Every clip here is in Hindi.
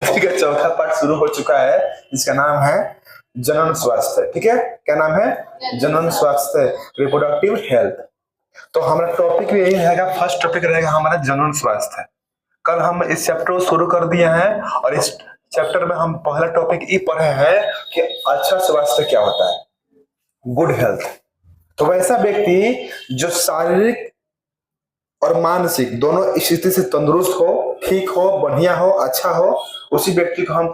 का चौथा पार्ट शुरू हो चुका है, जिसका नाम है जनन स्वास्थ्य। ठीक है, क्या नाम है? जनन स्वास्थ्य, रिप्रोडक्टिव हेल्थ। तो हमारा टॉपिक यही रहेगा, फर्स्ट टॉपिक रहेगा हमारा जनन स्वास्थ्य। कल हम इस चैप्टर को शुरू कर दिए हैं और इस चैप्टर में हम पहला टॉपिक ये पढ़े हैं कि अच्छा स्वास्थ्य क्या होता है, गुड हेल्थ। तो वैसा व्यक्ति जो शारीरिक और मानसिक दोनों स्थिति से तंदुरुस्त हो, ठीक हो, बढ़िया हो, अच्छा हो, उसी व्यक्ति को हम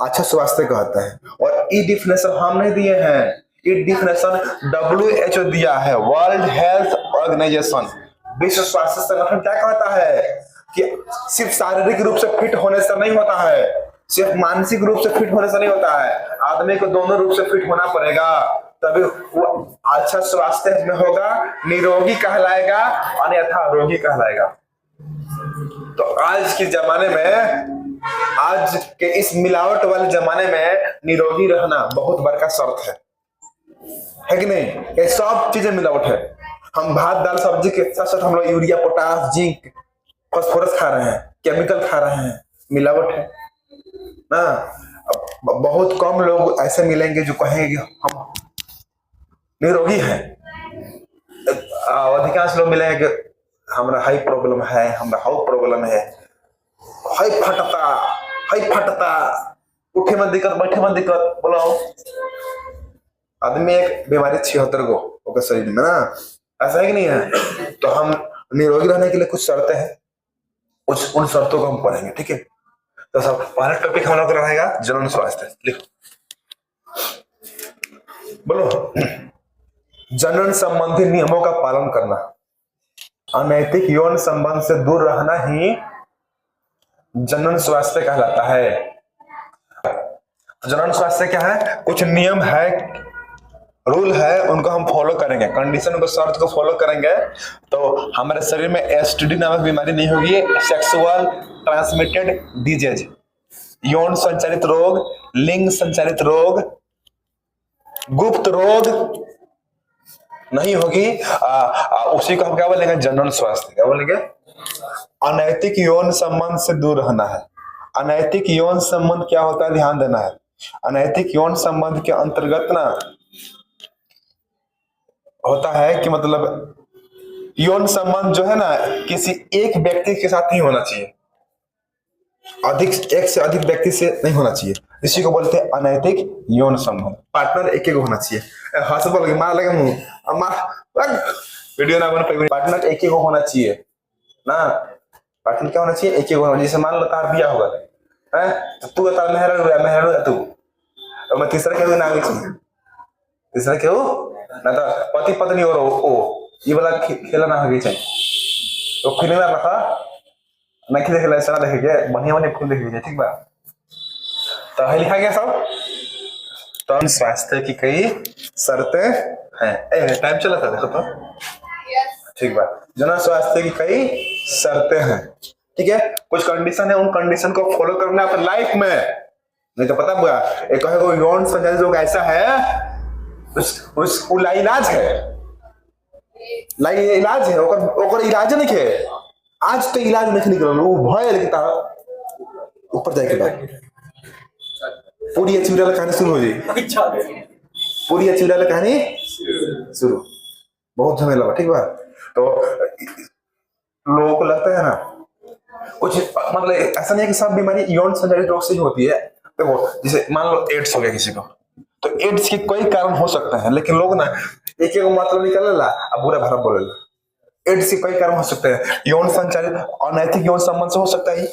अच्छा स्वास्थ्य कहते हैं। और ये डिफिनेशन हम नहीं दिए हैं, ये डिफिनेशन WHO दिया है, वर्ल्ड हेल्थ ऑर्गेनाइजेशन। विश्व स्वास्थ्य संगठन क्या कहता है कि सिर्फ शारीरिक रूप से फिट होने से नहीं होता है, सिर्फ मानसिक रूप से फिट होने से नहीं होता है, आदमी को दोनों रूप से फिट होना पड़ेगा, तभी वो अच्छा स्वास्थ्य में होगा, निरोगी कहलाएगा, अन्यथा रोगी कहलाएगा। तो आज के जमाने में, आज के इस मिलावट वाले जमाने में निरोगी रहना बहुत बड़का शर्त है कि नहीं? ये सब चीजें मिलावट है। हम भात दाल सब्जी के साथ साथ हम लोग यूरिया, पोटास, जिंक, फास्फोरस खा रहे हैं, केमिकल खा रहे हैं, मिलावट है ना। बहुत कम लोग ऐसे मिलेंगे जो कहेंगे हम निरोगी हैं। अधिकांश लोग मिलेंगे कि हमारा हाई प्रॉब्लम है, हमारा हाउ प्रॉब्लम है, हाई फटता, उठे में दिक्कत, बैठे में दिक्कत। बोलो, आदमी एक बीमारी 76 गो होगा शरीर में ना, ऐसा है कि नहीं है? तो हम निरोगी रहने के लिए कुछ शर्तें हैं, उन शर्तों को हम पढ़ेंगे। ठीक है, तो सब पहला टॉपिक हम लोग रहेगा जनन स्वास्थ्य। लिखो, बोलो, जनन संबंधी नियमों का पालन करना, अनैतिक यौन संबंध से दूर रहना ही जनन स्वास्थ्य कहलाता है। जनन स्वास्थ्य क्या है? कुछ नियम है, रूल है, उनको हम फॉलो करेंगे, कंडीशन को, शर्त को फॉलो करेंगे तो हमारे शरीर में एसटीडी नामक बीमारी नहीं होगी, सेक्सुअल ट्रांसमिटेड डिजीज, यौन संचारित रोग, लिंग संचारित रोग, गुप्त रोग नहीं होगी। उसी को हम क्या बोलेंगे? जनन स्वास्थ्य। क्या बोलेंगे? अनैतिक यौन संबंध से दूर रहना है। अनैतिक यौन संबंध क्या होता है, ध्यान देना है। अनैतिक यौन संबंध के अंतर्गत ना होता है कि मतलब यौन संबंध जो है ना, किसी एक व्यक्ति के साथ नहीं होना चाहिए, एक से अधिक व्यक्ति से नहीं होना चाहिए। इसी को बोलते हैं अनैतिक यौन संबंध। पार्टनर एक होना चाहिए। हंस बोल मार लगे मुंह, वीडियो ना बन, पार्टनर एक होना चाहिए ना। पार्टनर क्या होना चाहिए? एक होना। जैसे मान लो तार बिया होगा है, तो तू तार मेहरा तू, और मैं तीसरा क्यों ना, तीसरा क्यों ना, तो पति पत्नी और ओ ये वाला खेला ना होगी चाहिए। तो फिल्म में रखा ना, कि देखे ऐसा देखेंगे, बढ़िया बढ़िया फिल्म देखेंगे। ठीक बा, तो है लिखा गया सब। तो स्वास्थ्य की कई शर्तें हैं। टाइम चला था, देखो तो ठीक बा। जनन स्वास्थ्य की कई शर्तें हैं। ठीक है, कुछ कंडीशन है, उन कंडीशन को फॉलो करना है अपने लाइफ में, नहीं तो पता हुआ एक यौन संचारित रोग ऐसा है, उस इलाज है, इलाज है, ओकर इलाज नहीं है। आज तो इलाज नहीं निकल, वो भय लिखता ऊपर जाके बाद पूरी अच्छी कहानी शुरू हो जाए, पूरी अच्छी कहानी शुरू, बहुत झमेला। ठीक बा, तो लोगों को लगता है ना कुछ, मतलब ऐसा नहीं है कि सब बीमारी यौन संचारित रोग से ही होती है। देखो, जैसे मान लो एड्स हो गया किसी को, तो एड्स के कई कारण हो सकते हैं, लेकिन लोग ना एक मतलब निकालेला अब बुरा भरा बोलेला। एड्स के कई कारण हो सकते हैं। यौन संचारित अनैतिक यौन संबंध से हो सकता है,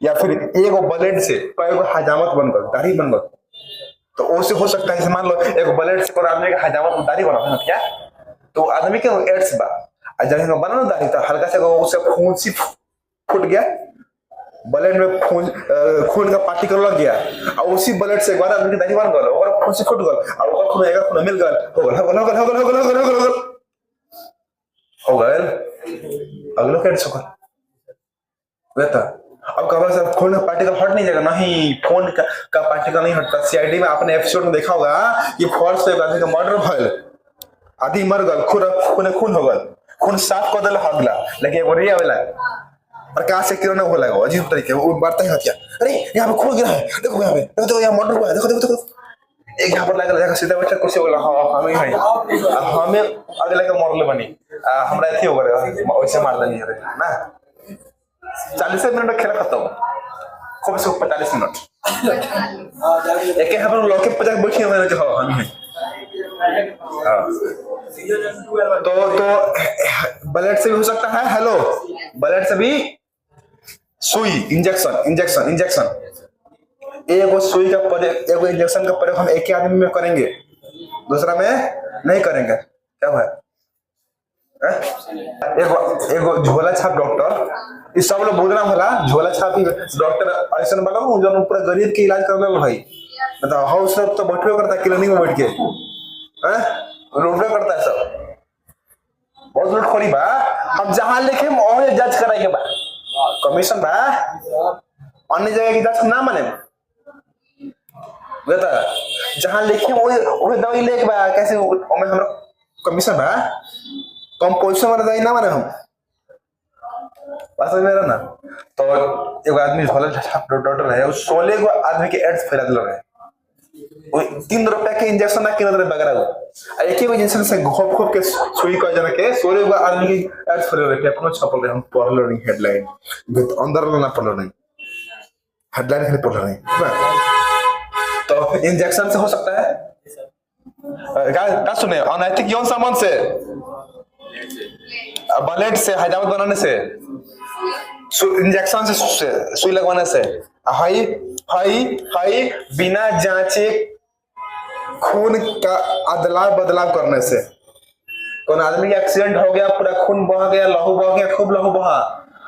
या फिर एक ब्लेड से कई हजामत बन गल, दाढ़ी बन गल, तो उससे हो सकता है। मान लो एक ब्लेड से आदमी का हजामत दाढ़ी बना है क्या, तो आदमी के एड्स बा, जब बना ना दाढ़ी तो हल्का से उससे खून सी फूट गया, ब्लड में खून का पार्टिकल लग गया, और उसी ब्लड से एक बार आदमी की दाढ़ी बन गल, और खून से फूट गल, और खून मिल गल, हो गल अगलो कैड सुखल बेटा। अब कब से खून का पार्टिकल हट नहीं जाएगा, नहीं, खून का पार्टिकल नहीं हटता। सीआईडी में आपने एपिसोड में देखा होगा कि फॉर्स से आदमी का मर्डर भइल, आदमी मर गल, खून हो गल, खून साफ कर दिल हगला, लेकिन एगो रिया वाला और कहाँ से किरण वो लगा अजीब तरीके वो बढ़ता ही हथिया, अरे यहाँ पे खून गिरा है, देखो यहाँ पे, देखो यहाँ मर्डर हुआ है, देखो देखो देखो। एक यहाँ पर लगा सीधा बैठा कुर्सी बोला हाँ हमें है हमें आगे लगा मरले बनी हमरा एथी हो गए वैसे मार देनी है ना। 40 मिनट खेला खत्म, खूब से 45 मिनट एक यहाँ पर लौके पचास बैठे हुए हैं हाँ हम हैं। तो ब्लड से भी हो सकता है, हेलो ब्लड से भी सुई इंजेक्शन एगो सुई का प्रयोग एगो इंजेक्शन का प्रयोग हम एक ही आदमी में करेंगे, दूसरा में नहीं करेंगे। क्या हुआ एगो झोला छाप डॉक्टर इस सब लोग बोलना होला झोला छाप डॉक्टर ऐसा वाला जो पूरा गरीब के इलाज कर भाई मतलब हाउ सब तो बैठे करता क्लिनिक में बैठ के लूटवे करता है सब बहुत लूटखोरी बा। हम जहां लिखे वही जज कराएंगे बा कमीशन बा, अन्य जगह की जज ना माने बता जहां लिखे वही दवाई लेके बा कैसे हमें हमरा कमीशन बा कम पैसे वाला दवाई ना माने हम बात मेरा ना। तो एक आदमी झोला डॉक्टर है वो 16 को आदमी के एड्स फैला दिल रहे 3 रुपया के इंजेक्शन ना किन बगैरह एक ही इंजेक्शन से घोप घोप के सुई कर जाने के 16 को आदमी की एड्स फैला रहे पेपर में छपल रहे हम पढ़ लो नहीं हेडलाइन अंदर ना पढ़ लो नहीं हेडलाइन खाली पढ़ नहीं। तो इंजेक्शन से हो सकता है क्या सुने अनैतिक यौन संबंध से ब्लड से हैजामत बनाने से इंजेक्शन से सुई लगवाने से हाई हाई हाई बिना जांचे खून का अदला बदलाव करने से कौन आदमी का एक्सीडेंट हो गया पूरा खून बह गया लहू बह गया खूब लहू बहा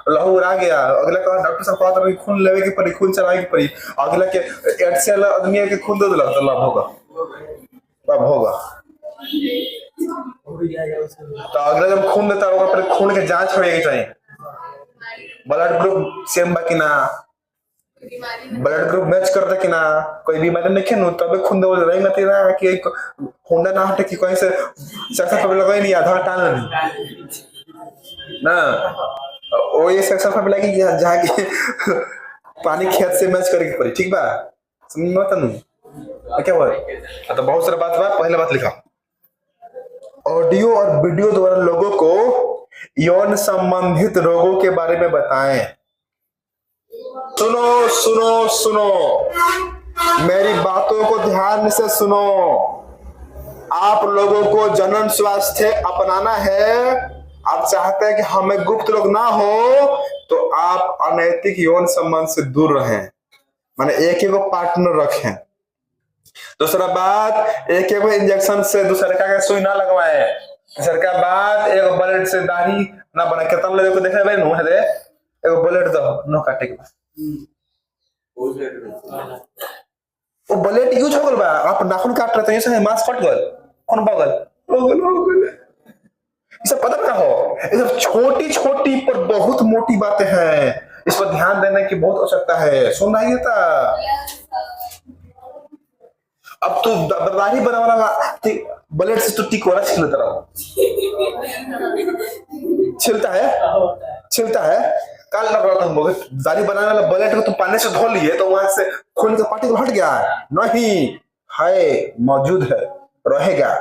लहू उड़ा गया अगला कहा डॉक्टर साहब कहते हैं खून लेवे के पड़ी खून चलावे के पड़ी अगला के एड्स वाला आदमी के खून दे दिला तो लाभ होगा अब होगा तो अगला जब खून देता होगा पर खून के जांच होएगी चाहिए ब्लड ग्रुप सेम बा कि ना ब्लड ग्रुप मैच करता कि ना कोई बीमारी नहीं खेनु तबे खून दे रही मत ना कि होंडा ना हटे कि कहीं से सक्सेस पे लगा ही नहीं आधा टाल नहीं ना ओ ये सक्सेस पे लगी जहां की पानी खेत से मैच करके पड़ी ठीक बा समझ में आता नहीं क्या हुआ। तो बहुत सारा बात बा पहले बात लिखा ऑडियो और वीडियो द्वारा लोगों को यौन संबंधित रोगों के बारे में बताएं। सुनो सुनो सुनो मेरी बातों को ध्यान से सुनो। आप लोगों को जनन स्वास्थ्य अपनाना है, आप चाहते हैं कि हमें गुप्त रोग ना हो तो आप अनैतिक यौन संबंध से दूर रहें, माने एक ही को पार्टनर रखें। दूसरा बात एक एक इंजेक्शन से दूसरे का सुई ना लगवाए। तीसरा का बात एक ब्लेड से दाढ़ी ना बना कितना लोगों को देखे भाई नु है एक ब्लेड दो नो काटे के वो ब्लेड यूज हो गल बा आप नाखून काट रहे तो ऐसे मांस कट गल कौन बगल हो गल ये सब पता ना हो ये सब छोटी छोटी पर बहुत मोटी बातें हैं, इस पर ध्यान देने की बहुत आवश्यकता है। सुनना ही था अब तू दाढ़ी बनाना ब्लेड से तू टिकोरा छिलता रहो छिलता है काल लग रहा था दाढ़ी बनाने वाला ब्लेड को तू पानी से धो लिए तो वहां से खून का पार्टिकल हट गया नहीं है मौजूद है रहेगा।